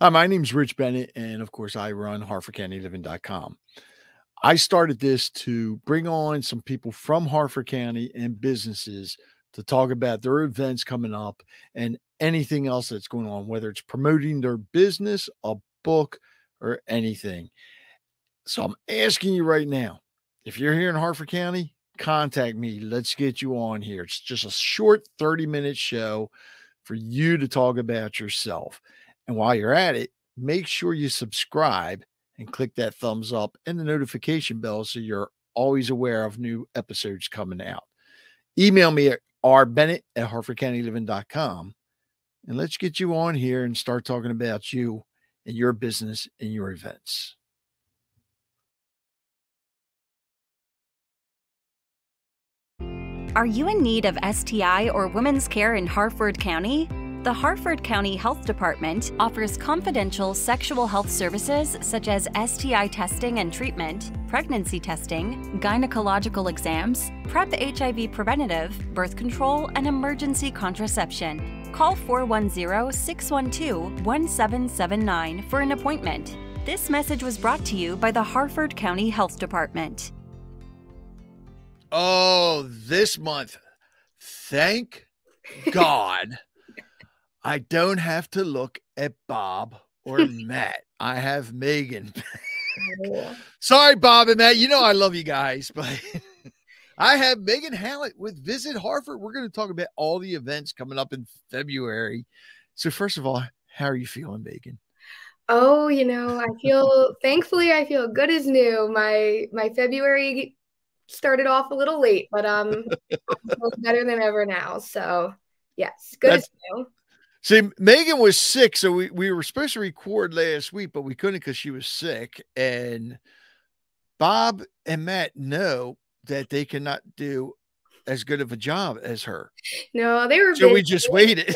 Hi, my name's Rich Bennett, and of course, I run HarfordCountyLiving.com. I started this to bring on some people from Harford County and businesses to talk about their events coming up and anything else that's going on, whether it's promoting their business, a book, or anything. So I'm asking you right now, if you're here in Harford County, contact me. Let's get you on here. It's just a short 30-minute show for you to talk about yourself. And while you're at it, make sure you subscribe and click that thumbs up and the notification bell so you're always aware of new episodes coming out. Email me at rbennett@harfordcountyliving.com, and let's get you on here and start talking about you and your business and your events. Are you in need of STI or women's care in Harford County? The Harford County Health Department offers confidential sexual health services such as STI testing and treatment, pregnancy testing, gynecological exams, PrEP HIV preventative, birth control, and emergency contraception. Call 410-612-1779 for an appointment. This message was brought to you by the Harford County Health Department. Oh, this month, thank God, I don't have to look at Bob or Matt. I have Megan. Sorry, Bob and Matt. You know I love you guys, but I have Megan Hallett with Visit Harford. We're going to talk about all the events coming up in February. So first of all, how are you feeling, Megan? Oh, thankfully I feel good as new. My February started off a little late, but I'm better than ever now. So yes, good as new. See, Megan was sick, so we were supposed to record last week, but we couldn't because she was sick. And Bob and Matt know that they cannot do as good of a job as her. No, they were so busy. We just waited.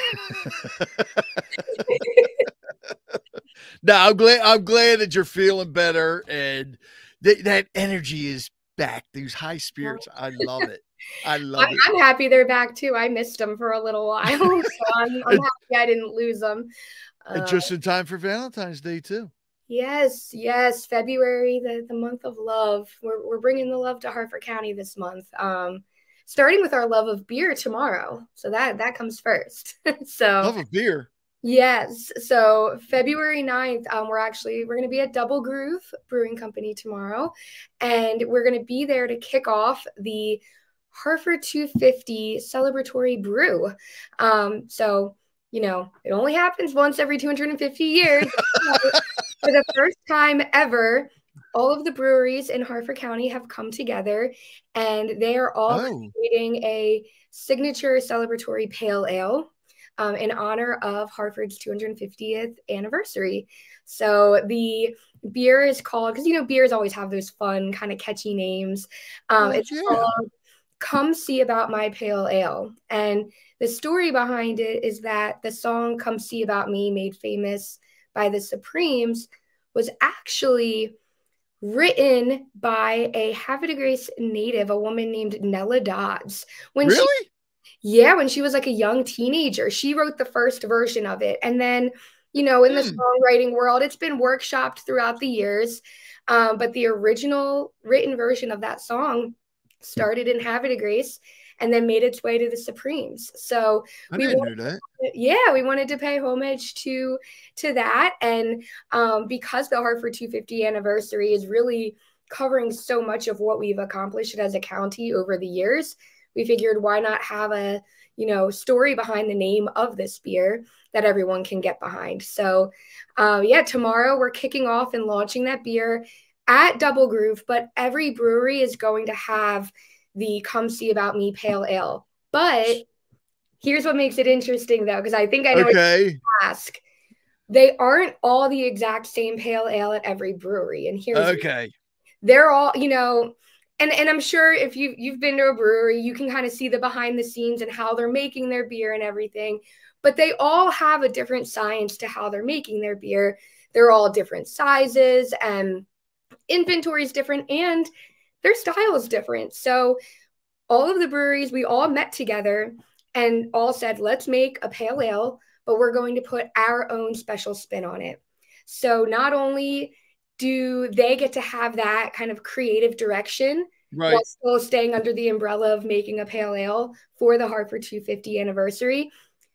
No, I'm glad that you're feeling better and that energy is back. These high spirits, I love it. I'm happy they're back too. I missed them for a little while, so I'm happy I didn't lose them. Just in time for Valentine's Day too. Yes, February, the month of love. We're bringing the love to Harford County this month. Starting with our love of beer tomorrow, so that comes first. So love of beer. Yes. So February 9th, we're going to be at Double Groove Brewing Company tomorrow, and we're going to be there to kick off the Harford 250 celebratory brew. So, it only happens once every 250 years. For the first time ever, all of the breweries in Harford County have come together, and they are all creating a signature celebratory pale ale in honor of Harford's 250th anniversary. So the beer is called, because beers always have those fun kind of catchy names. It's called Come See About My Pale Ale. And the story behind it is that the song Come See About Me, made famous by the Supremes, was actually written by a Havre de Grace native, a woman named Nella Dodds. Really? When she was like a young teenager, she wrote the first version of it. And then, in the songwriting world, it's been workshopped throughout the years. But the original written version of that song started in Havre de Grace and then made its way to the Supremes. So we wanted to pay homage to that. And because the Harford 250 anniversary is really covering so much of what we've accomplished as a county over the years, we figured why not have a, story behind the name of this beer that everyone can get behind. So tomorrow we're kicking off and launching that beer at Double Groove, but every brewery is going to have the Come See About Me Pale Ale. But here's what makes it interesting, though, because I think I know what you're going to ask. They aren't all the exact same pale ale at every brewery. And here's they're all, and I'm sure if you've been to a brewery, you can kind of see the behind the scenes and how they're making their beer and everything. But they all have a different science to how they're making their beer. They're all different sizes, and inventory is different, and their style is different. So all of the breweries, we all met together and all said, let's make a pale ale, but we're going to put our own special spin on it. So not only do they get to have that kind of creative direction while Right. still staying under the umbrella of making a pale ale for the Harford 250 anniversary,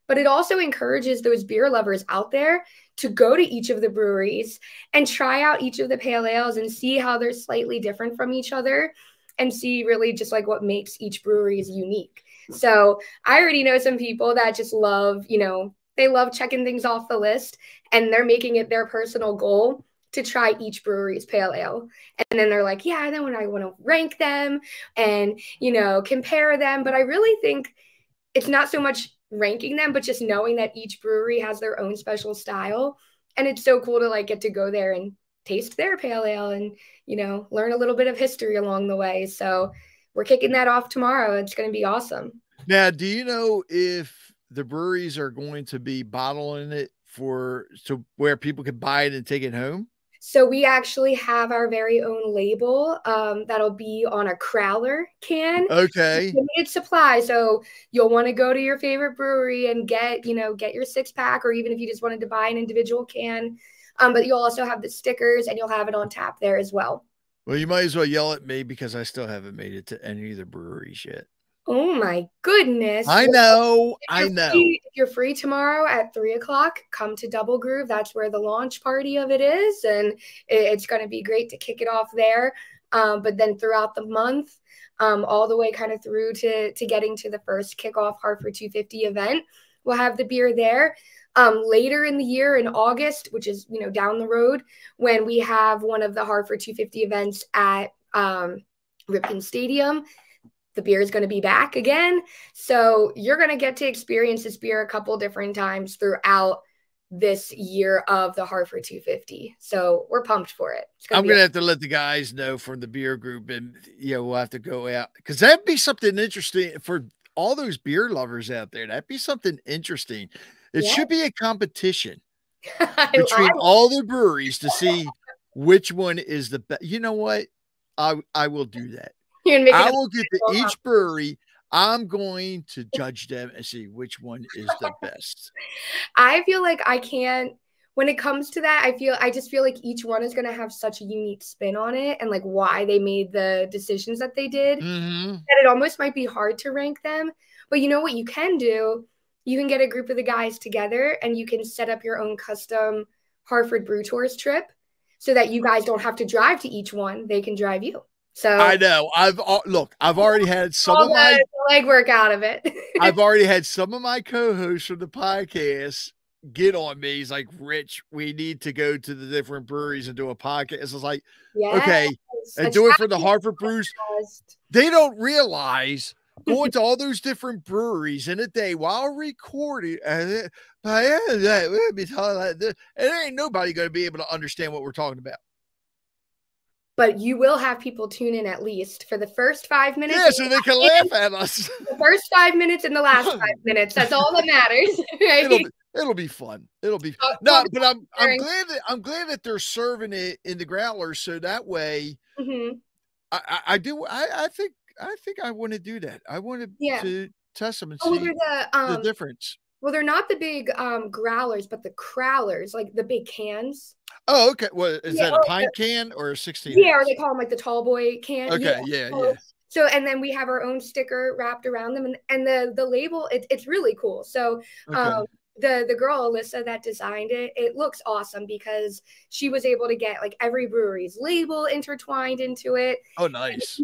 but it also encourages those beer lovers out there to go to each of the breweries and try out each of the pale ales and see how they're slightly different from each other and see really just like what makes each brewery's unique. So I already know some people that just love, they love checking things off the list, and they're making it their personal goal to try each brewery's pale ale. And then they're like, yeah, then when I want to rank them and, compare them. But I really think it's not so much ranking them, but just knowing that each brewery has their own special style. And it's so cool to like get to go there and taste their pale ale and, learn a little bit of history along the way. So we're kicking that off tomorrow. It's going to be awesome. Now, do you know if the breweries are going to be bottling it so where people can buy it and take it home? So we actually have our very own label that'll be on a crowler can. Okay. Limited supply. So you'll want to go to your favorite brewery and get your 6-pack, or even if you just wanted to buy an individual can. But you'll also have the stickers and you'll have it on tap there as well. Well, you might as well yell at me because I still haven't made it to any of the breweries yet. Oh my goodness. I know. If you're free tomorrow at 3:00, come to Double Groove. That's where the launch party of it is. And it's going to be great to kick it off there. But then throughout the month, all the way kind of through to getting to the first kickoff Harford 250 event, we'll have the beer there. Later in the year in August, which is, down the road, when we have one of the Harford 250 events at Ripken Stadium, the beer is going to be back again. So you're going to get to experience this beer a couple different times throughout this year of the Harford 250. So we're pumped for it. I'm going to have to let the guys know from the beer group, and we'll have to go out because that'd be something interesting for all those beer lovers out there. That'd be something interesting. It should be a competition between all the breweries to see which one is the best. You know what? I will do that. I will get to each brewery. I'm going to judge them and see which one is the best. I feel like I can't, when it comes to that, I just feel like each one is going to have such a unique spin on it and like why they made the decisions that they did, that it almost might be hard to rank them. But you know what you can do? You can get a group of the guys together and you can set up your own custom Harford Brew Tours trip so that you guys don't have to drive to each one. They can drive you. So I know I've already had some of my legwork out of it. I've already had some of my co-hosts from the podcast get on me. He's like, Rich, we need to go to the different breweries and do a podcast. I was like, okay, and do it for the Harford Brews. They don't realize going to all those different breweries in a day while recording, and it ain't nobody going to be able to understand what we're talking about. But you will have people tune in at least for the first 5 minutes. Yeah, so they can laugh at us. The first 5 minutes and the last 5 minutes. That's all that matters. Right? It'll be fun. It'll be fun. No, but I'm glad that they're serving it in the growlers, so that way I think I want to do that. I want to test them and see the difference. Well, they're not the big growlers, but the crowlers, like the big cans. Oh, okay. Well, is that a pint can or a 16? Yeah, or they call them like the tall boy can. Okay, yeah. So, and then we have our own sticker wrapped around them, and the label, it's really cool. So, the girl Alyssa that designed it, it looks awesome because she was able to get like every brewery's label intertwined into it. Oh, nice.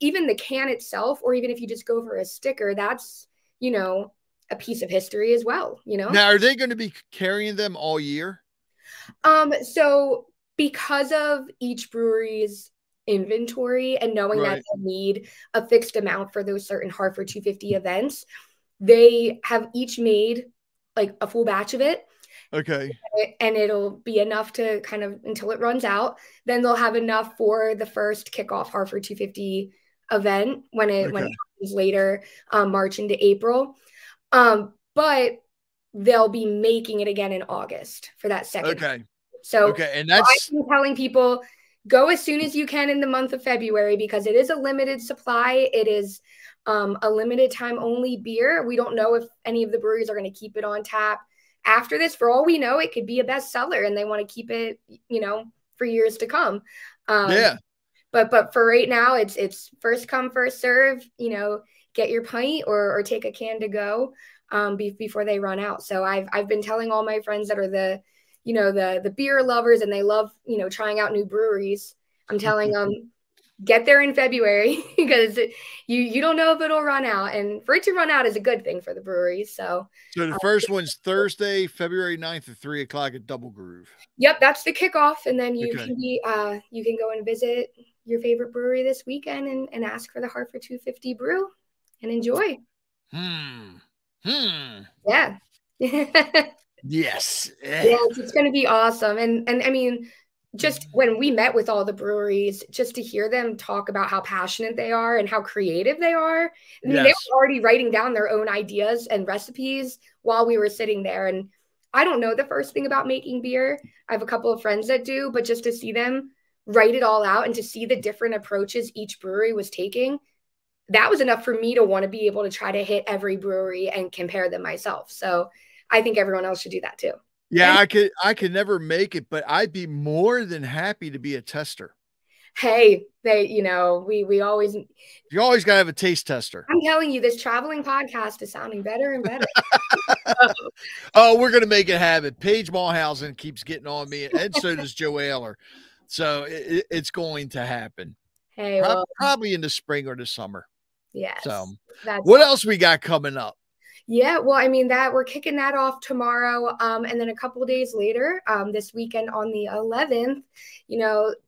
Even the can itself, or even if you just go for a sticker, that's a piece of history as well. Now, are they going to be carrying them all year? So because of each brewery's inventory and knowing that they need a fixed amount for those certain Harford 250 events, they have each made like a full batch of it. Okay. And it'll be enough to kind of until it runs out. Then they'll have enough for the first kickoff Harford 250 event when it happens later, March into April. But they'll be making it again in August for that second. Okay. So and that's I'm telling people, go as soon as you can in the month of February because it is a limited supply. It is a limited time only beer. We don't know if any of the breweries are going to keep it on tap after this, for all we know, it could be a bestseller and they want to keep it, for years to come. Yeah. But for right now, it's first come, first serve, get your pint or take a can to go before they run out. So I've been telling all my friends that are the beer lovers and they love, trying out new breweries. I'm telling them, get there in February because you don't know if it'll run out, and for it to run out is a good thing for the breweries. So the first one's Thursday, February 9th at 3 o'clock at Double Groove. Yep, that's the kickoff, and then you can go and visit your favorite brewery this weekend and ask for the Harford 250 brew and enjoy. Yeah. Yes. Yeah, it's going to be awesome. And I mean, just when we met with all the breweries, just to hear them talk about how passionate they are and how creative they are. I mean, they were already writing down their own ideas and recipes while we were sitting there. And I don't know the first thing about making beer. I have a couple of friends that do, but just to see them write it all out and to see the different approaches each brewery was taking, that was enough for me to want to be able to try to hit every brewery and compare them myself. So I think everyone else should do that too. Yeah, I could never make it, but I'd be more than happy to be a tester. Hey, we always, you always got to have a taste tester. I'm telling you, this traveling podcast is sounding better and better. Oh, we're going to make it happen. Paige Mulhausen keeps getting on me, and so does Joe Ayler. So it's going to happen. Hey, probably in the spring or the summer. Yes. So what else we got coming up? Yeah, well, I mean, that we're kicking that off tomorrow. And then a couple of days later, this weekend on the 11th,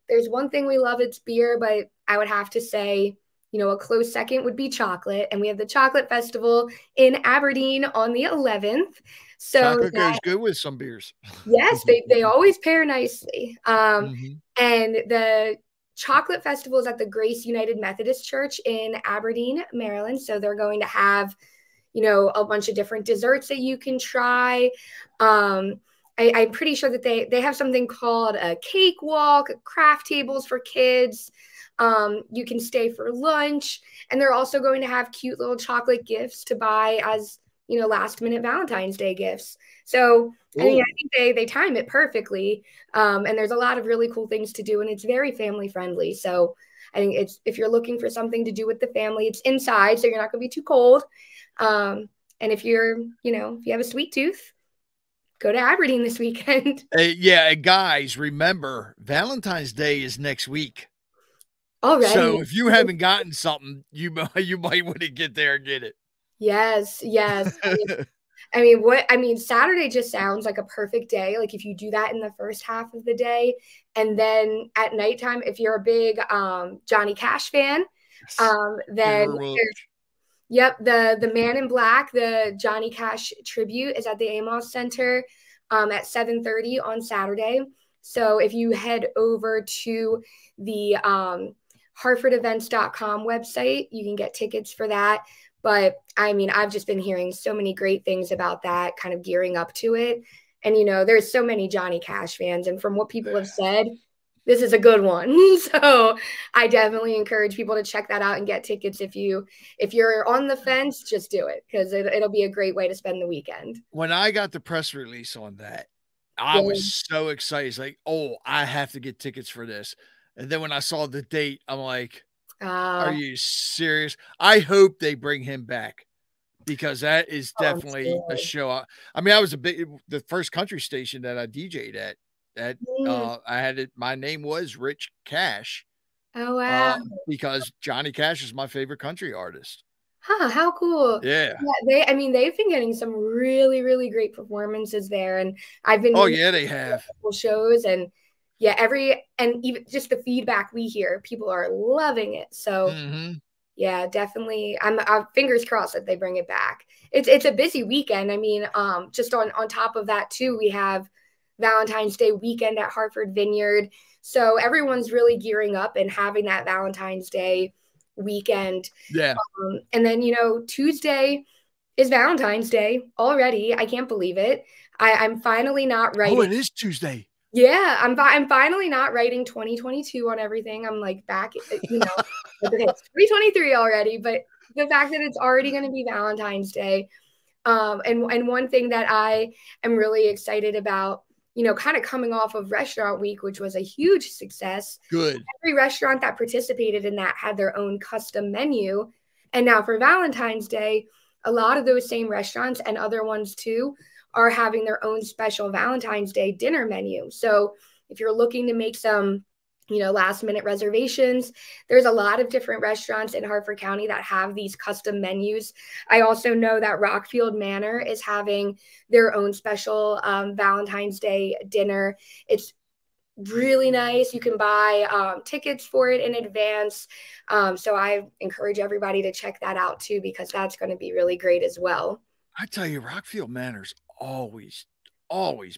there's one thing we love, it's beer, but I would have to say, a close second would be chocolate. And we have the Chocolate Festival in Aberdeen on the 11th. So chocolate goes good with some beers. Yes, they always pair nicely. And the Chocolate Festival is at the Grace United Methodist Church in Aberdeen, Maryland. So they're going to have a bunch of different desserts that you can try. I'm pretty sure that they have something called a cake walk, craft tables for kids. You can stay for lunch, and they're also going to have cute little chocolate gifts to buy as, last minute Valentine's Day gifts. So, I mean, I think they time it perfectly. And there's a lot of really cool things to do, and it's very family friendly. So I think if you're looking for something to do with the family, it's inside, so you're not going to be too cold. And if if you have a sweet tooth, go to Aberdeen this weekend. Yeah, guys, remember Valentine's Day is next week. Already. So if you haven't gotten something, you might want to get there and get it. Yes. I mean, Saturday just sounds like a perfect day. Like if you do that in the first half of the day, and then at nighttime, if you're a big Johnny Cash fan, then yep, the Man in Black, the Johnny Cash tribute is at the Amos Center at 7:30 on Saturday. So if you head over to the harfordevents.com website, you can get tickets for that. But I mean, I've just been hearing so many great things about that, kind of gearing up to it. And, there's so many Johnny Cash fans. And from what people have said, this is a good one. So I definitely encourage people to check that out and get tickets. If you're on the fence, just do it, because it'll be a great way to spend the weekend. When I got the press release on that, I was so excited. It's like, oh, I have to get tickets for this. And then when I saw the date, I'm like, are you serious? I hope they bring him back, because that is definitely a show. I mean, I was the first country station that I DJ'd at. I had it. My name was Rich Cash. Oh, wow. Because Johnny Cash is my favorite country artist. Huh, how cool. Yeah. They've been getting some really, really great performances there. And I've been they have shows, and even just the feedback we hear, people are loving it. So yeah, definitely. I'm fingers crossed that they bring it back. It's a busy weekend. I mean, just on top of that too, we have Valentine's Day weekend at Harford Vineyard. So everyone's really gearing up and having that Valentine's Day weekend. Yeah. And then, Tuesday is Valentine's Day already. I can't believe it. I'm finally not writing. Oh, it is Tuesday. Yeah, I'm finally not writing 2022 on everything. I'm like back, okay, it's 2023 already, but the fact that it's already going to be Valentine's Day. And one thing that I am really excited about, kind of coming off of Restaurant Week, which was a huge success. Good. Every restaurant that participated in that had their own custom menu. And now for Valentine's Day, a lot of those same restaurants and other ones too are having their own special Valentine's Day dinner menu. So if you're looking to make some last minute reservations, there's a lot of different restaurants in Harford County that have these custom menus. I also know that Rockfield Manor is having their own special Valentine's Day dinner. It's really nice. You can buy tickets for it in advance. So I encourage everybody to check that out too, because that's going to be really great as well. I tell you, Rockfield Manor's always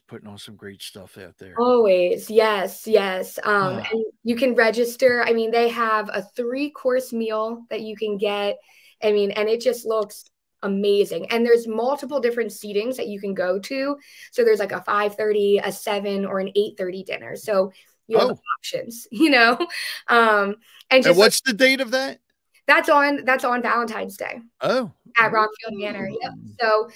putting on some great stuff out there. Always. Yes. And you can register. I mean, they have a 3-course meal that you can get. I mean, and it just looks amazing. And there's multiple different seatings that you can go to. So there's like a 5:30, a 7, or an 8:30 dinner. So you have options, And what's the date of that? That's on Valentine's Day. Oh. At Rockfield Manor. Yep. So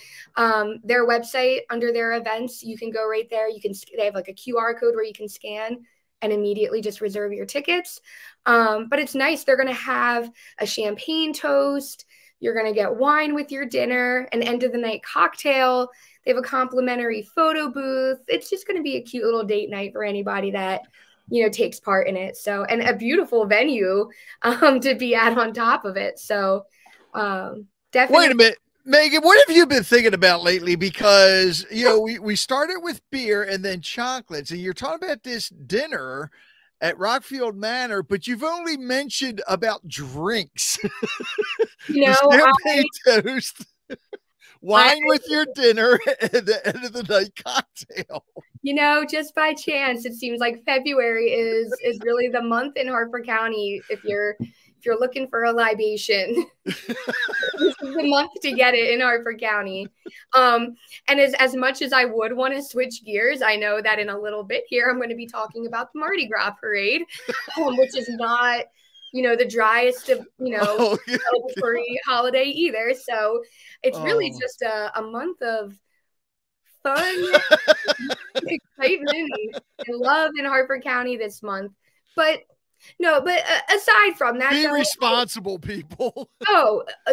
their website, under their events, you can go right there. They have like a QR code where you can scan and immediately just reserve your tickets. But it's nice. They're going to have a champagne toast. You're going to get wine with your dinner, an end of the night cocktail. They have a complimentary photo booth. It's just going to be a cute little date night for anybody that takes part in it. So, and a beautiful venue to be at on top of it. So definitely. Wait a minute, Megan, what have you been thinking about lately? Because, we started with beer and then chocolates, and you're talking about this dinner at Rockfield Manor, but you've only mentioned about drinks. Champagne toast, wine with your dinner, and the end of the night cocktail. Just by chance, it seems like February is really the month in Harford County. If you're looking for a libation, this is the month to get it in Harford County. And as much as I would want to switch gears, I know that in a little bit here, I'm going to be talking about the Mardi Gras parade, which is not, the driest of, celebratory holiday either. So it's really just a month of fun, excitement, and love in Harford County this month. But aside from that, be responsible, people.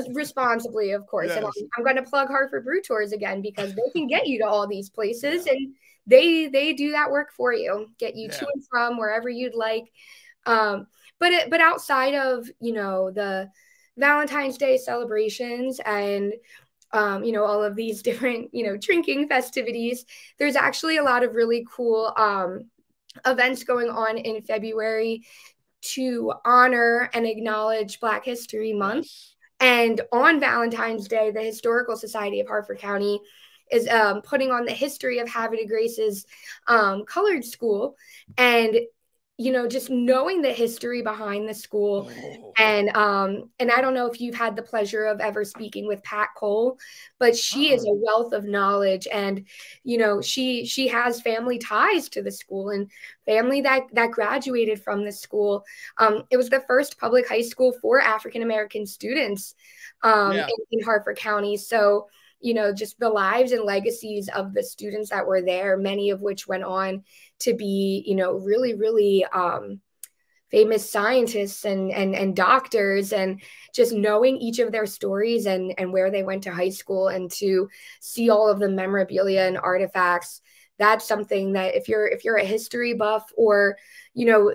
Responsibly, of course. Yes. And I'm going to plug Harford Brew Tours again, because they can get you to all these places, and they do that work for you, get you to and from wherever you'd like. But outside of the Valentine's Day celebrations and all of these different drinking festivities, there's actually a lot of really cool events going on in February to honor and acknowledge Black History Month. Yes. And on Valentine's Day, the Historical Society of Harford County is putting on the history of Havre de Grace's colored school. And just knowing the history behind the school. And I don't know if you've had the pleasure of ever speaking with Pat Cole, but she is a wealth of knowledge. And, she has family ties to the school and family that graduated from the school. It was the first public high school for African-American students in Harford County. So, just the lives and legacies of the students that were there, many of which went on to be, really, really famous scientists and doctors, and just knowing each of their stories and where they went to high school, and to see all of the memorabilia and artifacts. That's something that if you're a history buff, or, even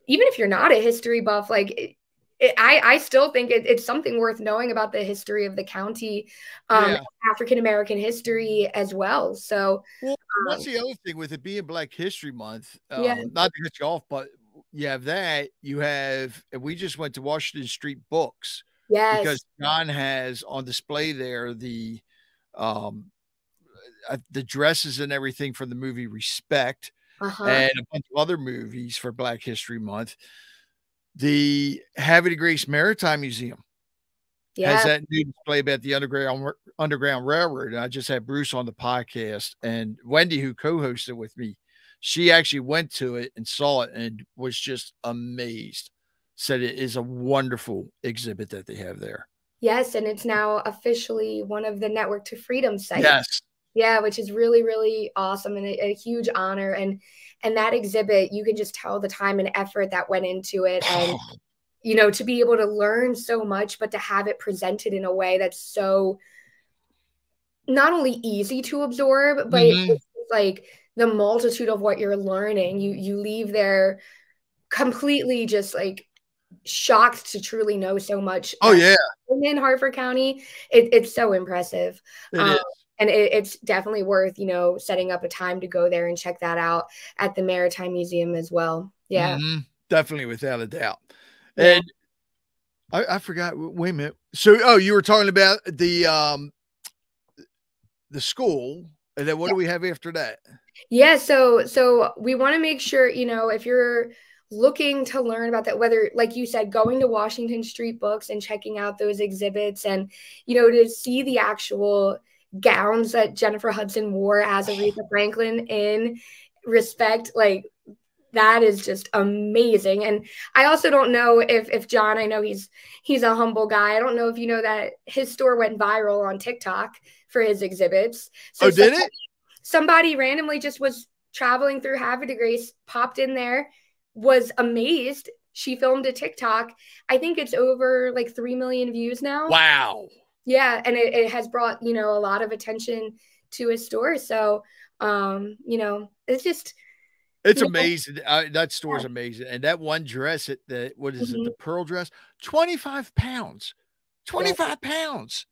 if you're not a history buff, like I still think it's something worth knowing about the history of the county, African-American history as well. So that's the other thing with it being Black History Month, not to cut you off, but you have that, and we just went to Washington Street Books. Yes. Because John has on display there the dresses and everything from the movie Respect, and a bunch of other movies for Black History Month. The Havre de Grace Maritime Museum has that new display about the Underground Railroad. And I just had Bruce on the podcast, and Wendy, who co-hosted with me, she actually went to it and saw it and was just amazed. Said it is a wonderful exhibit that they have there. Yes, and it's now officially one of the Network to Freedom sites. Yes. Yeah, which is really, really awesome and a huge honor. And that exhibit, you can just tell the time and effort that went into it. And, you know, to be able to learn so much, but to have it presented in a way that's so not only easy to absorb, but it's like the multitude of what you're learning. You leave there completely just like shocked to truly know so much Oh yeah, in Harford County. It's so impressive. it is. And it's definitely worth, you know, setting up a time to go there and check that out at the Maritime Museum as well. Yeah. Definitely, without a doubt. Yeah. And I forgot. Wait a minute. So, oh, you were talking about the school, and then what do we have after that? Yeah, so we want to make sure, you know, if you're looking to learn about that, whether, like you said, going to Washington Street Books and checking out those exhibits and, you know, to see the actual gowns that Jennifer Hudson wore as Aretha Franklin in Respect, like that is just amazing. And I also don't know if John, I know he's a humble guy. I don't know if you know that his store went viral on TikTok for his exhibits. So Oh, did it? Somebody randomly just was traveling through Havre de Grace, popped in there, was amazed. She filmed a TikTok. I think it's over like 3 million views now. Wow. Yeah. And it has brought, you know, a lot of attention to his store. So, you know, It's amazing. That store is amazing. And that one dress at what is it? The pearl dress, 25 pounds, 25 pounds.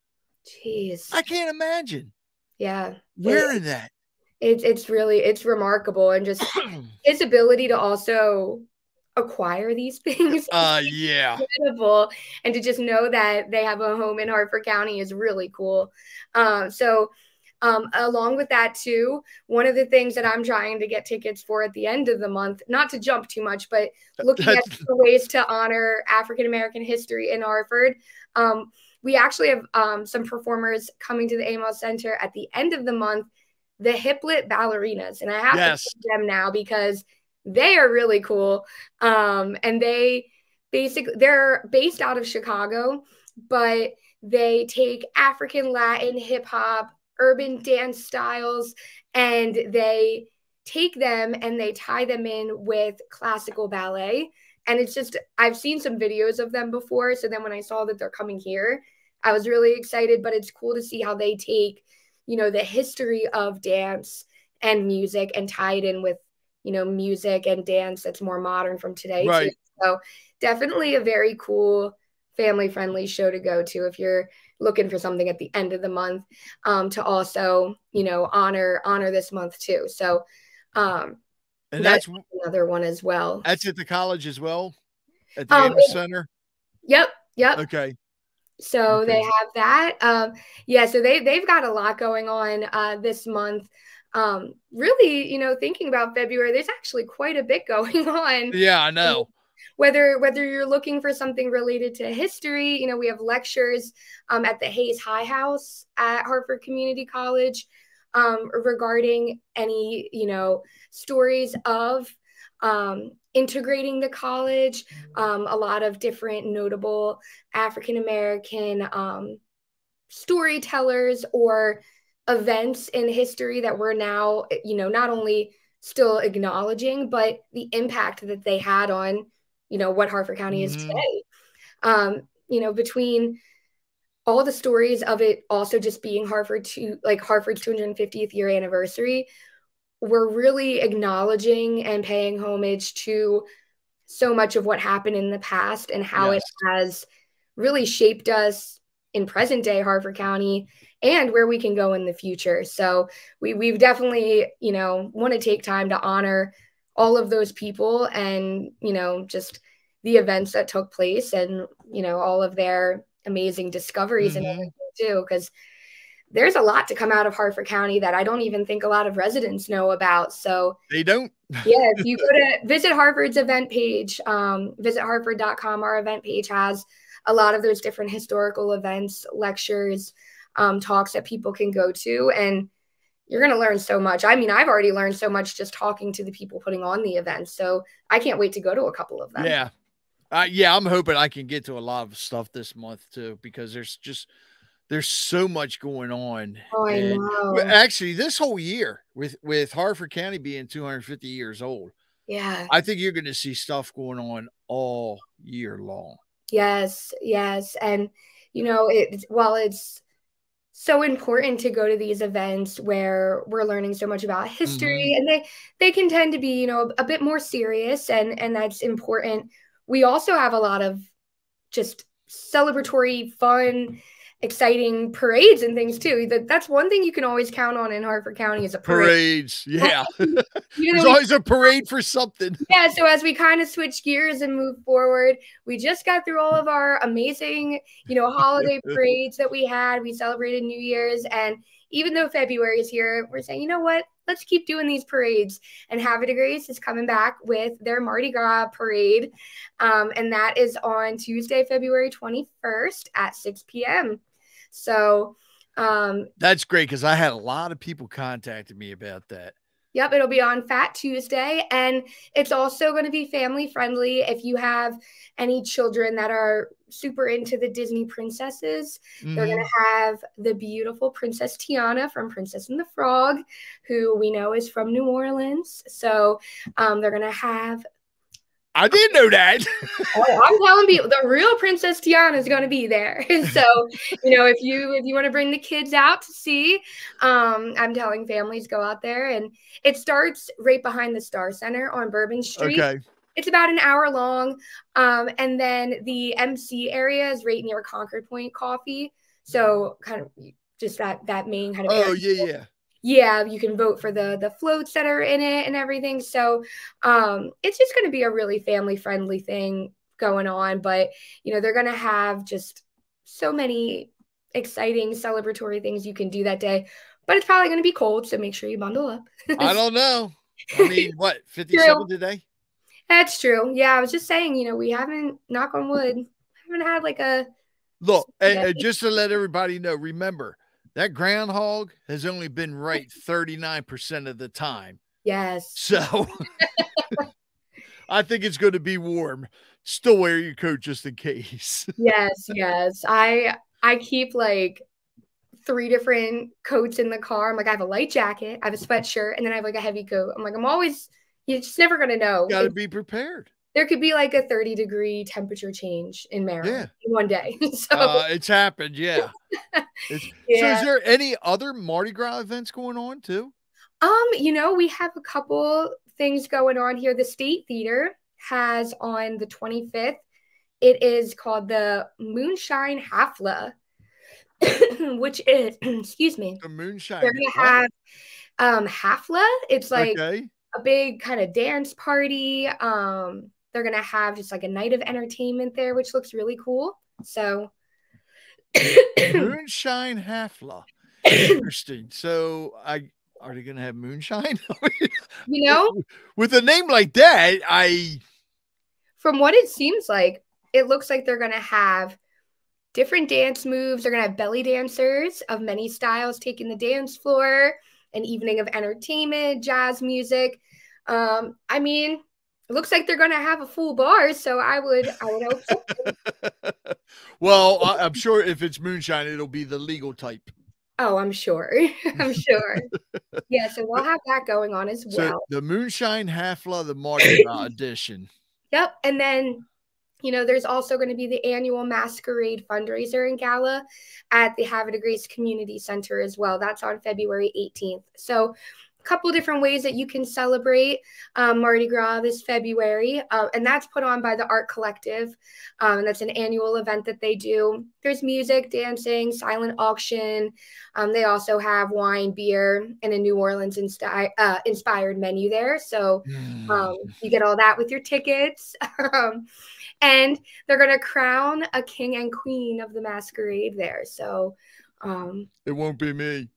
Jeez. I can't imagine. Yeah. Wearing that. It's remarkable. And just his ability to also acquire these things. Yeah. Incredible. And to just know that they have a home in Harford County is really cool. Along with that too, one of the things that I'm trying to get tickets for at the end of the month, not to jump too much, but looking at the ways to honor African-American history in Harford. We actually have some performers coming to the Amos Center at the end of the month, the Hiplet Ballerinas. And I have to pick them now because they are really cool. And they're based out of Chicago, but they take African Latin hip hop, urban dance styles, and they take them and they tie them in with classical ballet. And it's just, I've seen some videos of them before. So then when I saw that they're coming here, I was really excited, but it's cool to see how they take, you know, the history of dance and music and tie it in with, you know, music and dance that's more modern from today. Right. Too. So definitely a very cool family-friendly show to go to if you're looking for something at the end of the month, to also, you know, honor this month too. So and that's another one as well. That's at the college as well, at the Amos Center. Yep. Okay. So they have that. Yeah, so they've got a lot going on this month. Really, you know, thinking about February, there's actually quite a bit going on. Yeah, I know. Whether you're looking for something related to history, you know, we have lectures at the Hayes High House at Harford Community College regarding any, you know, stories of integrating the college, a lot of different notable African-American storytellers or events in history that we're now, you know, not only still acknowledging, but the impact that they had on, you know, what Harford County is today. You know, between all the stories of it also just being Harford's 250th year anniversary, we're really acknowledging and paying homage to so much of what happened in the past and how it has really shaped us in present day Harford County and where we can go in the future. So we've definitely, you know, want to take time to honor all of those people and, you know, just the events that took place and, you know, all of their amazing discoveries and everything too, because there's a lot to come out of Harford County that I don't even think a lot of residents know about. So they don't. Yeah, if you go to Visit Harford's event page, visitharford.com, our event page has a lot of those different historical events, lectures, talks that people can go to, and you're going to learn so much. I mean, I've already learned so much just talking to the people putting on the events, so I can't wait to go to a couple of them. Yeah. Yeah, I'm hoping I can get to a lot of stuff this month too, because there's so much going on. Oh, I And know. actually this whole year with Harford County being 250 years old, Yeah. I think you're going to see stuff going on all year long. Yes, yes. And while it's so important to go to these events where we're learning so much about history, and they can tend to be, a bit more serious, and that's important. We also have a lot of just celebratory, fun, exciting parades and things too. That's one thing you can always count on in Harford County is a parade. Parades. Yeah. Even There's though always a parade for something. yeah, so as we kind of switch gears and move forward, we just got through all of our amazing, holiday parades that we had. We celebrated New Year's, and even though February is here, we're saying, you know what? Let's keep doing these parades. And Havre de Grace is coming back with their Mardi Gras parade, and that is on Tuesday, February 21st at 6 p.m. So that's great, because I had a lot of people contacting me about that. Yep, it'll be on Fat Tuesday, and it's also going to be family friendly. If you have any children that are super into the Disney princesses, they're going to have the beautiful Princess Tiana from Princess and the Frog, who we know is from New Orleans. So they're going to have. I didn't know that. I'm telling people, the real Princess Tiana is going to be there. So, if you want to bring the kids out to see, I'm telling families go out there, and it starts right behind the Star Center on Bourbon Street. Okay. It's about an hour long, and then the MC area is right near Concord Point Coffee. So, kind of just that main kind of. Oh area. yeah. Yeah, you can vote for the floats that are in it and everything. So it's just going to be a really family-friendly thing going on. But, they're going to have just so many exciting celebratory things you can do that day. But it's probably going to be cold, so make sure you bundle up. I don't know. I mean, what, 57 today? That's true. Yeah, I was just saying, we haven't, knock on wood, haven't had like a... Look, just to let everybody know, remember, that groundhog has only been right 39% of the time. Yes. So I think it's going to be warm. Still wear your coat just in case. Yes, yes. I keep like 3 different coats in the car. I'm like, I have a light jacket, I have a sweatshirt, and then I have like a heavy coat. I'm like, you're just never going to know. Got to be prepared. There could be like a 30-degree temperature change in Maryland in one day. So it's happened. Yeah. So is there any other Mardi Gras events going on too? We have a couple things going on here. The State Theater has on the 25th. It is called the Moonshine Hafla, which is, excuse me. The Moonshine. They're going to have Hafla. It's like a big kind of dance party. They're going to have just like a night of entertainment there, which looks really cool. So Moonshine Hafla. Interesting. So are they going to have moonshine? With a name like that, from what it seems like, it looks like they're going to have different dance moves. They're going to have belly dancers of many styles taking the dance floor, an evening of entertainment, jazz music. It looks like they're going to have a full bar, so I would hope so. Well, I'm sure if it's moonshine, it'll be the legal type. Oh, I'm sure. I'm sure. Yeah, so we'll have that going on as well. So the Moonshine Hafla, the Mardi Gras edition. Yep, and then there's also going to be the annual masquerade fundraiser and gala at the Havre de Grace Community Center as well. That's on February 18th. So couple different ways that you can celebrate Mardi Gras this February, and that's put on by the Art Collective, and that's an annual event that they do. There's music, dancing, silent auction. They also have wine, beer, and a New Orleans inspired menu there, so you get all that with your tickets. And they're going to crown a king and queen of the masquerade there, so it won't be me.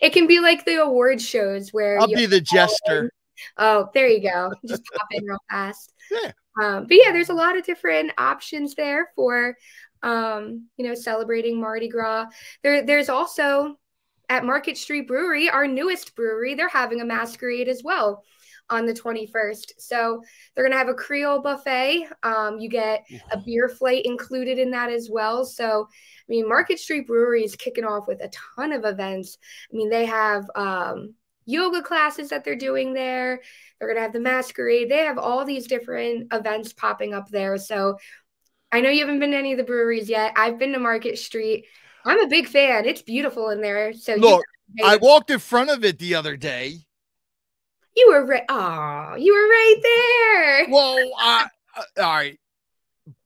It can be like the award shows where I'll be the jester. Oh, there you go. Just pop in real fast. Yeah. But yeah, there's a lot of different options there for celebrating Mardi Gras. There's also at Market Street Brewery, our newest brewery, they're having a masquerade as well on the 21st. So they're going to have a Creole buffet. You get a beer flight included in that as well. So, I mean, Market Street Brewery is kicking off with a ton of events. I mean, they have yoga classes that they're doing there. They're going to have the masquerade. They have all these different events popping up there. So I know you haven't been to any of the breweries yet. I've been to Market Street. I'm a big fan. It's beautiful in there. So look, I walked in front of it the other day. You were right. Oh, you were right there. Well, all right.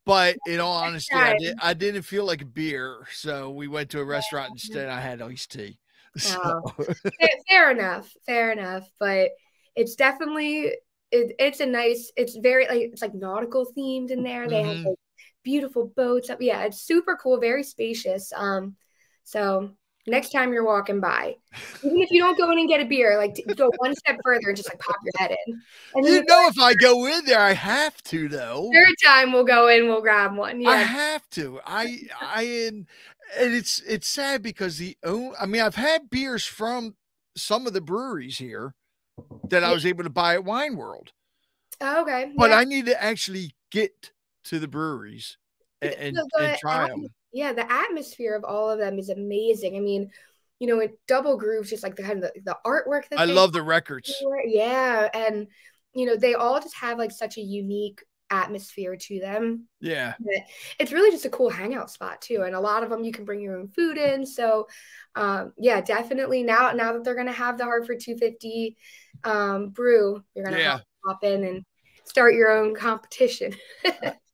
But in all honesty, I didn't feel like a beer. So we went to a restaurant instead. I had iced tea. So. Oh, fair enough. Fair enough. But it's definitely, it's a nice, it's very like, it's like nautical themed in there. They have like beautiful boats up. Yeah, it's super cool, very spacious. So next time you're walking by, even if you don't go in and get a beer, like go one step further and just like pop your head in. And you know, if I go in there, I have to though. Third time we'll go in, we'll grab one. Yeah, I have to. And it's sad because I've had beers from some of the breweries here that I was able to buy at Wine World. Oh, okay. But I need to actually get to the breweries and try them. Yeah, the atmosphere of all of them is amazing. I mean, you know, it double grooves, just like the kind of the artwork that I love the records. Yeah, and you know, they all just have like such a unique atmosphere to them. Yeah, it's really just a cool hangout spot too, and a lot of them you can bring your own food in. So, yeah, definitely now that they're gonna have the Harford 250 brew, you're gonna have to hop in and start your own competition.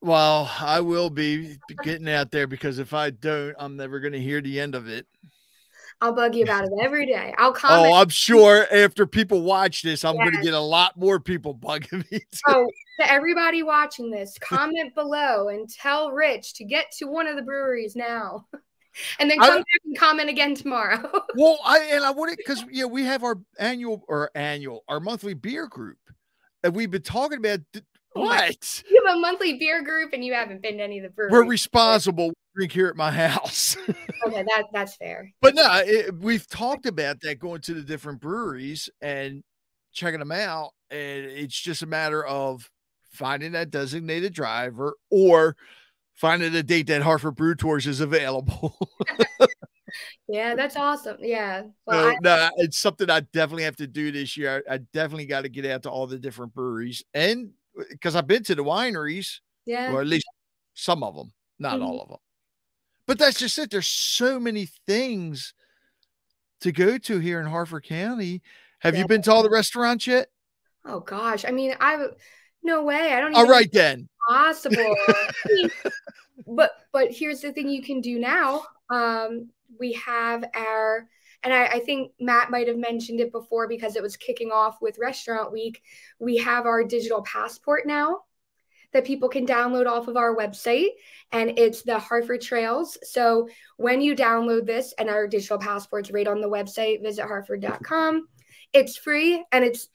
Well, I will be getting out there because if I don't, I'm never going to hear the end of it. I'll bug you about it every day. I'll comment. Oh, I'm sure after people watch this, I'm going to get a lot more people bugging me too. Oh, to everybody watching this, comment below and tell Rich to get to one of the breweries now. And then come back and comment again tomorrow. Well, I wouldn't, because we have our monthly beer group. And we've been talking about what? You have a monthly beer group and you haven't been to any of the breweries. We're responsible. We drink here at my house. Okay, that's fair. But no, we've talked about that, going to the different breweries and checking them out. And it's just a matter of finding that designated driver or finding a date that Harford Brew Tours is available. Yeah, that's awesome. Yeah. Well, no, it's something I definitely have to do this year. I definitely got to get out to all the different breweries, and because I've been to the wineries, or at least some of them, not all of them. But that's just it. There's so many things to go to here in Harford County. Have you been to all the restaurants yet? Oh gosh, I mean, no way. I don't. All right then. Possible. I mean, but here's the thing you can do now. We have and I think Matt might have mentioned it before because it was kicking off with Restaurant Week. We have our digital passport now that people can download off of our website, and it's the Harford Trails. So when you download this, and our digital passport's right on the website, visitharford.com, it's free and it's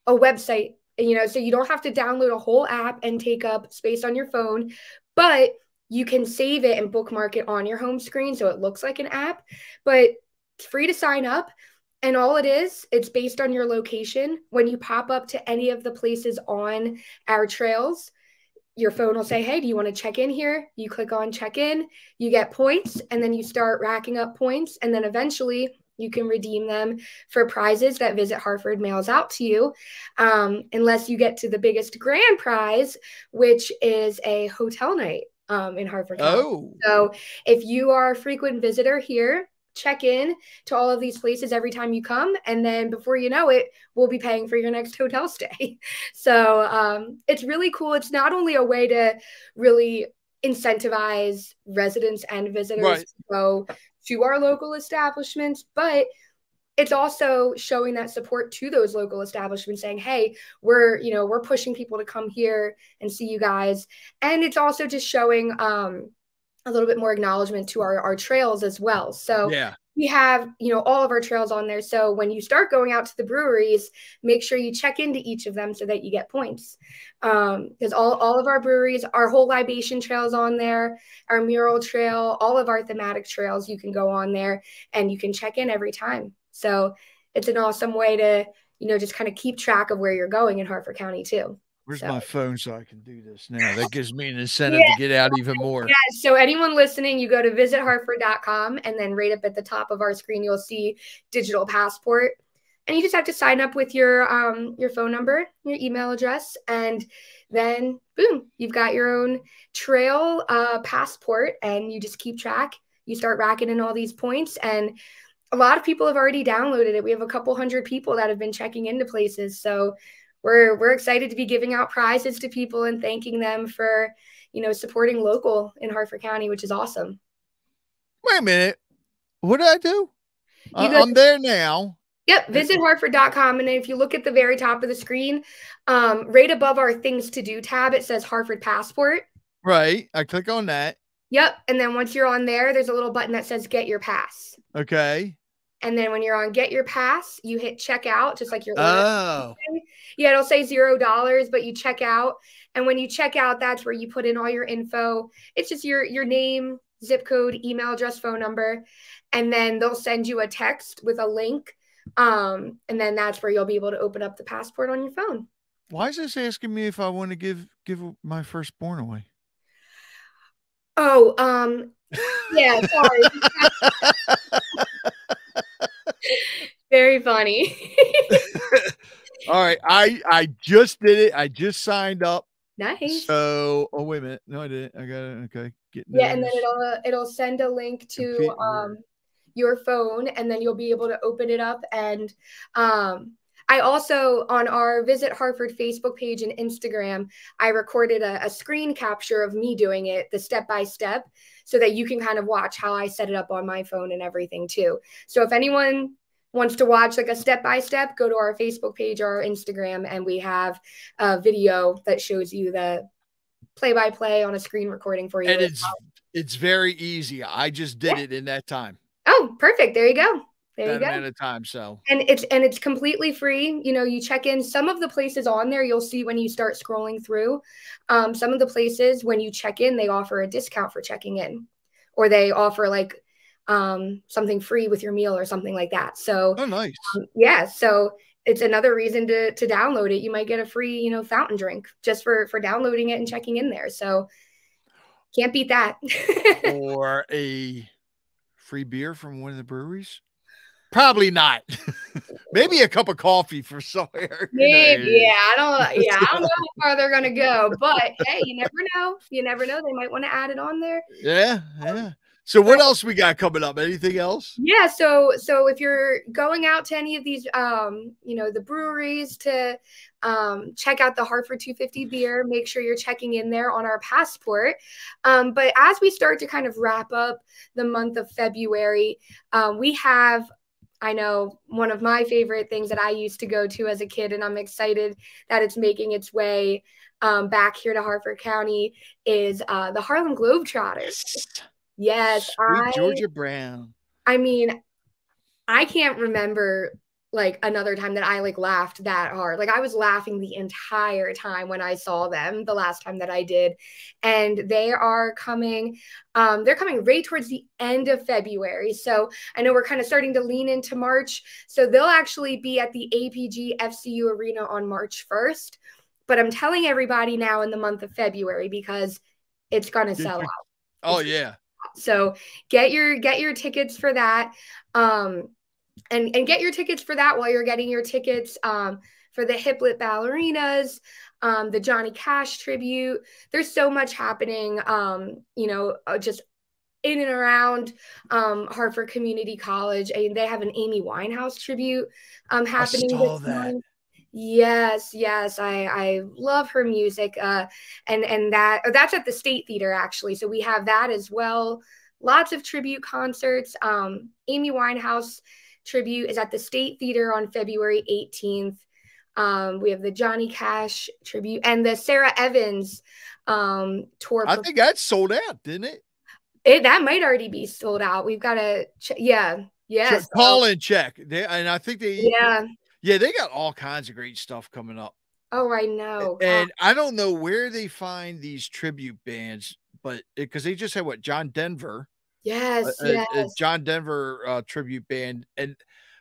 a website, so you don't have to download a whole app and take up space on your phone, but you can save it and bookmark it on your home screen so it looks like an app, but it's free to sign up. And all it's based on your location. When you pop up to any of the places on our trails, your phone will say, hey, do you want to check in here? You click on check in, you get points, and then you start racking up points. And then eventually you can redeem them for prizes that Visit Harford mails out to you, unless you get to the biggest grand prize, which is a hotel night in Harford County. Oh. So if you are a frequent visitor here, check in to all of these places every time you come, and then before you know it, we'll be paying for your next hotel stay. So it's really cool. It's not only a way to really incentivize residents and visitors to go to our local establishments, but it's also showing that support to those local establishments, saying, hey, we're pushing people to come here and see you guys. And it's also just showing a little bit more acknowledgement to our trails as well. So Yeah. we have, all of our trails on there. So when you start going out to the breweries, make sure you check into each of them so that you get points. Because all of our breweries, our whole libation trails on there, our mural trail, all of our thematic trails, you can go on there and you can check in every time. So it's an awesome way to, just kind of keep track of where you're going in Harford County too. Where's So. my phone so I can do this now? That gives me an Yeah. incentive to get out even more. Yeah. So anyone listening, you go to visitharford.com, and then right up at the top of our screen, you'll see digital passport. And you just have to sign up with your phone number, your email address, and then boom, you've got your own trail passport, and you just keep track. You start racking in all these points, and a lot of people have already downloaded it. We have a couple hundred people that have been checking into places. So we're excited to be giving out prizes to people and thanking them for, supporting local in Harford County, which is awesome. Wait a minute. What did I do? I'm there now. Yep. Visitharford.com. And if you look at the very top of the screen, right above our things to do tab, it says Harford Passport. Right. I click on that. Yep. And then once you're on there, there's a little button that says Get Your Pass. Okay. And then when you're on Get Your Pass, you hit checkout, just like your order. Oh. Yeah, it'll say $0, but you check out. And when you check out, that's where you put in all your info. It's just your name, zip code, email address, phone number. And then they'll send you a text with a link. And then that's where you'll be able to open up the passport on your phone. Why is this asking me if I want to give my firstborn away? Oh, yeah, sorry. Very funny. All right. I just did it. I just signed up. Nice. So, oh, wait a minute. No, I didn't. I got it. Okay. Yeah, and then it'll send a link to your phone, and then you'll be able to open it up. And I also, on our Visit Harford Facebook page and Instagram, I recorded a screen capture of me doing it, the step-by-step, so that you can kind of watch how I set it up on my phone and everything too. So if anyone wants to watch like a step-by-step, go to our Facebook page or our Instagram, and we have a video that shows you the play-by-play on a screen recording for you. And it's very easy. I just did it in that time. Oh, perfect. There you go. There you go. Amount of time. So, and it's completely free. You check in. Some of the places on there, you'll see when you start scrolling through. Some of the places when you check in, they offer a discount for checking in, or they offer like something free with your meal or something like that. So, oh, nice. Yeah. So it's another reason to download it. You might get a free, fountain drink just for downloading it and checking in there. So can't beat that. Or a free beer from one of the breweries. Probably not. Maybe a cup of coffee for somewhere. Maybe, yeah. I don't know how far they're gonna go, but hey, you never know. You never know. They might want to add it on there. Yeah, yeah. So what else we got coming up? Anything else? Yeah, so if you're going out to any of these the breweries to check out the Harford 250 beer, make sure you're checking in there on our passport. But as we start to kind of wrap up the month of February, we have, I know, one of my favorite things that I used to go to as a kid, and I'm excited that it's making its way back here to Harford County, is the Harlem Globetrotters. Yes, Sweet Georgia Brown. I mean, I can't remember like another time that I like laughed that hard. Like I was laughing the entire time when I saw them the last time that I did. And they are coming, they're coming right towards the end of February. So I know we're kind of starting to lean into March. So they'll actually be at the APG FCU Arena on March 1st. But I'm telling everybody now in the month of February because it's going to sell out. Oh, yeah. So get your tickets for that. And get your tickets for that while you're getting your tickets for the Hiplet Ballerinas, the Johnny Cash tribute. There's so much happening, just in and around Harford Community College. And they have an Amy Winehouse tribute happening. I saw that. Yes. I love her music. And that's at the State Theater, actually. So we have that as well. Lots of tribute concerts. Amy Winehouse tribute is at the State Theater on February 18th. We have the Johnny Cash tribute and the Sarah Evans tour. I think that sold out, didn't it? That might already be sold out. We've got to, yeah, yeah. So, Call and check. And I think yeah. yeah, they got all kinds of great stuff coming up. Oh, I know. God. And I don't know where they find these tribute bands, but because they just had what, John Denver, Yes, yes. a John Denver tribute band. And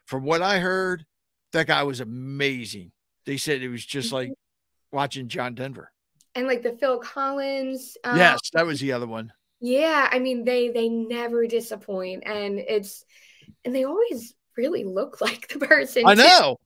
from what I heard, that guy was amazing. They said it was just like watching John Denver. And like the Phil Collins. Yes, that was the other one. Yeah, I mean they never disappoint, and they always really look like the person I too. know.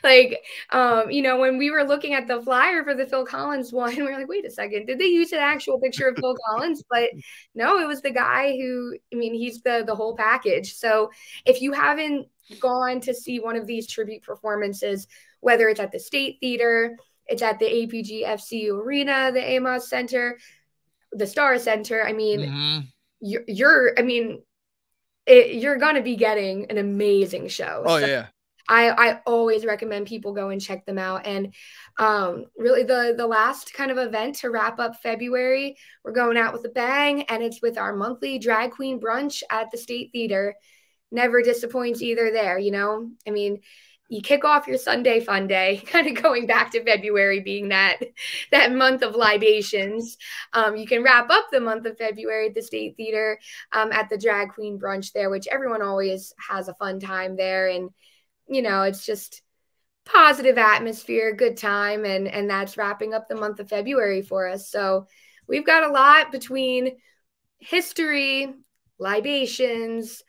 Like, when we were looking at the flyer for the Phil Collins one, we were like, wait a second, did they use an actual picture of Phil Collins? But no, it was the guy who, I mean, he's the whole package. So if you haven't gone to see one of these tribute performances, whether it's at the State Theater, it's at the APG FC Arena, the Amos Center, the Star Center, I mean, you're going to be getting an amazing show. Oh, so, yeah. I always recommend people go and check them out. And really the last kind of event to wrap up February, we're going out with a bang, and it's with our monthly drag queen brunch at the State Theater. Never disappoints either there, I mean, you kick off your Sunday fun day, kind of going back to February being that month of libations. You can wrap up the month of February at the State Theater at the drag queen brunch there, which everyone always has a fun time there. And it's just positive atmosphere, good time. And that's wrapping up the month of February for us. So we've got a lot between history, libations,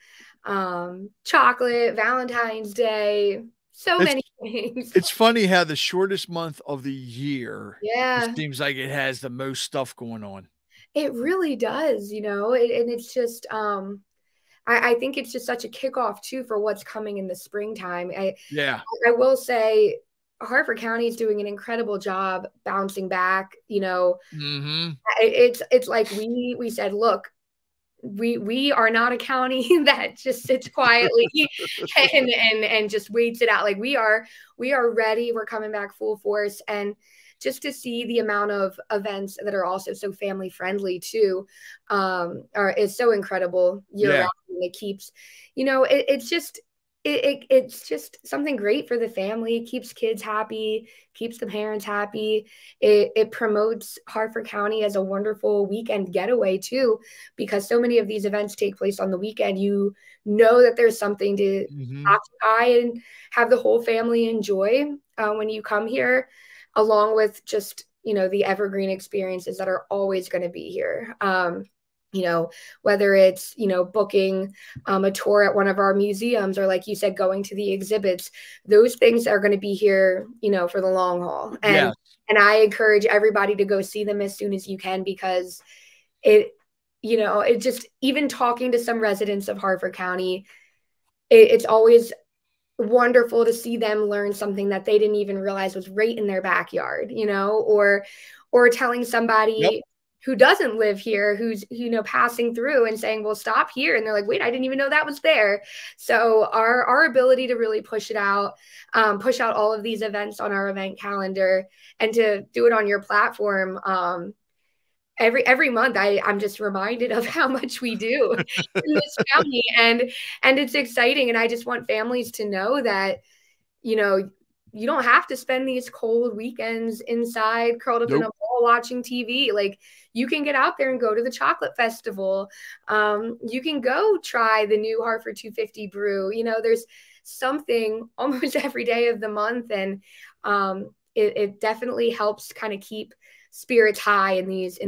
chocolate, Valentine's Day, many things. It's funny how the shortest month of the year, it seems like it has the most stuff going on. It really does, and it's just, I think it's just such a kickoff too for what's coming in the springtime. I will say Harford County is doing an incredible job bouncing back. It's like we said, look, we are not a county that just sits quietly and just waits it out. Like we are ready. We're coming back full force. And just to see the amount of events that are also so family friendly too, is so incredible year round. It keeps, it's just something great for the family. It keeps kids happy, keeps the parents happy. It promotes Harford County as a wonderful weekend getaway too, because so many of these events take place on the weekend. You know that there's something to occupy and have the whole family enjoy when you come here, along with just, the evergreen experiences that are always going to be here. Whether it's, booking a tour at one of our museums, or like you said, going to the exhibits, those things are going to be here, for the long haul. And I encourage everybody to go see them as soon as you can, because it just, even talking to some residents of Harford County, it's always wonderful to see them learn something that they didn't even realize was right in their backyard, or telling somebody who doesn't live here, who's, passing through and saying, well, stop here. And they're like, wait, I didn't even know that was there. So our ability to really push out all of these events on our event calendar and to do it on your platform, every month, I'm just reminded of how much we do in this county, and it's exciting. And I just want families to know that, you don't have to spend these cold weekends inside curled up in a ball watching TV. Like, you can get out there and go to the chocolate festival. You can go try the new Harford 250 brew. There's something almost every day of the month. And it definitely helps kind of keep spirits high in these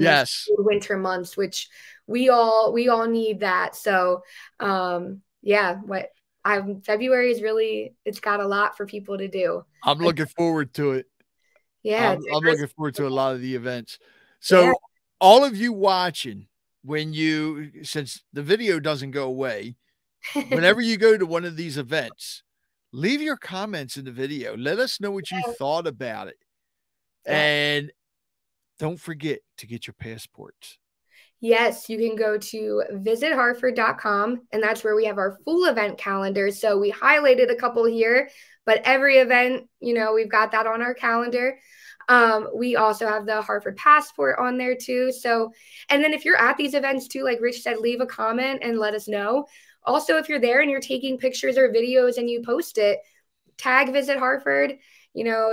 winter months, which we all need that. So February is really, it's got a lot for people to do. I'm looking forward to it. Yeah, I'm looking forward to a lot of the events. So all of you watching, since the video doesn't go away, whenever you go to one of these events, leave your comments in the video. Let us know what you thought about it. And don't forget to get your passports. Yes, you can go to visitharford.com, and that's where we have our full event calendar. So we highlighted a couple here, But every event, we've got that on our calendar. We also have the Harford Passport on there too. So, and then if you're at these events too, like Rich said, leave a comment and let us know. Also, if you're there and you're taking pictures or videos and you post it, tag Visit Harford,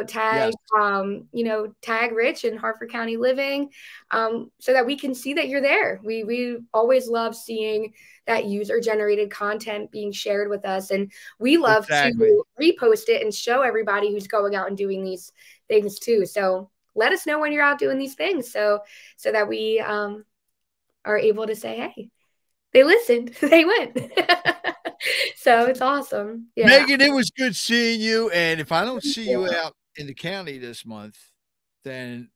tag, Yes. tag Rich and Harford County Living, so that we can see that you're there. We always love seeing that user generated content being shared with us. And we love to repost it and show everybody who's going out and doing these things too. So let us know when you're out doing these things so that we are able to say, hey, they listened, they went. So it's awesome. Yeah. Megan, it was good seeing you. And if I don't see you out in the county this month, then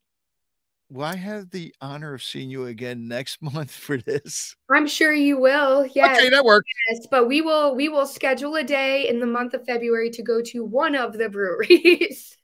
will I have the honor of seeing you again next month for this? I'm sure you will. Yes. Okay, that works. Yes, but we will schedule a day in the month of February to go to one of the breweries.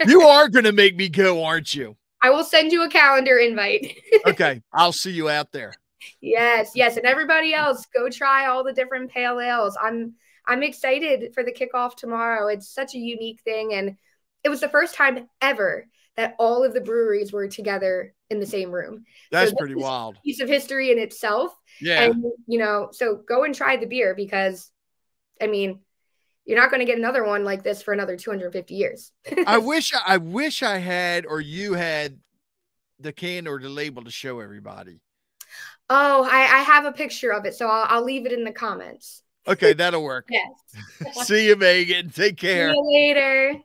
You are going to make me go, aren't you? I will send you a calendar invite. Okay, I'll see you out there. Yes, and everybody else, go try all the different pale ales. I'm excited for the kickoff tomorrow. It's such a unique thing, and it was the first time ever that all of the breweries were together in the same room. That's pretty wild. Piece of history in itself. Yeah. And so go and try the beer, because I mean, you're not going to get another one like this for another 250 years. I wish I had, or you had, the can or the label to show everybody. Oh, I have a picture of it, so I'll leave it in the comments. Okay, that'll work. Yes. See you, Megan. Take care. See you later.